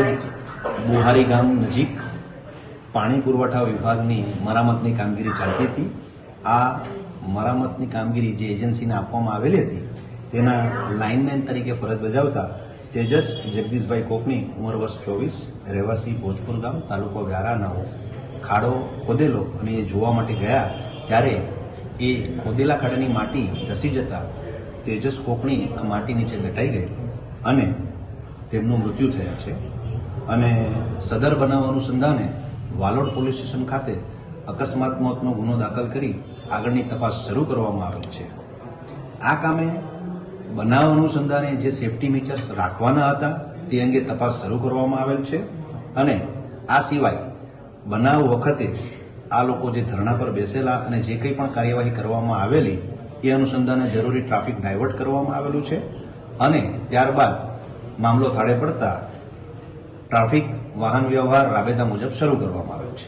આજરોજ બુહારી ગામ નજીક પાણી પુરવઠા વિભાગની મરામતની કામગીરી ચાલતી હતી। આ મરામતની કામગીરી જે એજન્સીને આપવામાં આવેલી હતી તેના લાઇનમેન તરીકે ફરજ બજાવતા તેજસ જગદીશભાઈ કોકણી, ઉંમર વર્ષ 24, રહેવાસી ભોજપુર ગામ, તાલુકો વ્યારાનાઓ ખાડો ખોદેલો અને એ જોવા માટે ગયા ત્યારે એ ખોદેલા ખાડાની માટી ધસી જતા તેજસ કોકણી આ માટી નીચે દટાઈ ગઈ અને તેમનું મૃત્યુ થયેલ છે। અને સદર બનાવ અનુસંધાને વાલોડ પોલીસ સ્ટેશન ખાતે અકસ્માત મોતનો ગુનો દાખલ કરી આગળની તપાસ શરૂ કરવામાં આવેલ છે। આ કામે બનાવ અનુસંધાને જે સેફટી મેજર્સ રાખવાના હતા તે અંગે તપાસ શરૂ કરવામાં આવેલ છે અને આ સિવાય બનાવ વખતે આ લોકો જે ધરણા પર બેસેલા અને જે કંઈ પણ કાર્યવાહી કરવામાં આવેલી એ અનુસંધાને જરૂરી ટ્રાફિક ડાયવર્ટ કરવામાં આવેલું છે અને ત્યારબાદ મામલો થાળે પડતા ટ્રાફિક વાહન વ્યવહાર રાબેતા મુજબ શરૂ કરવામાં આવ્યો છે।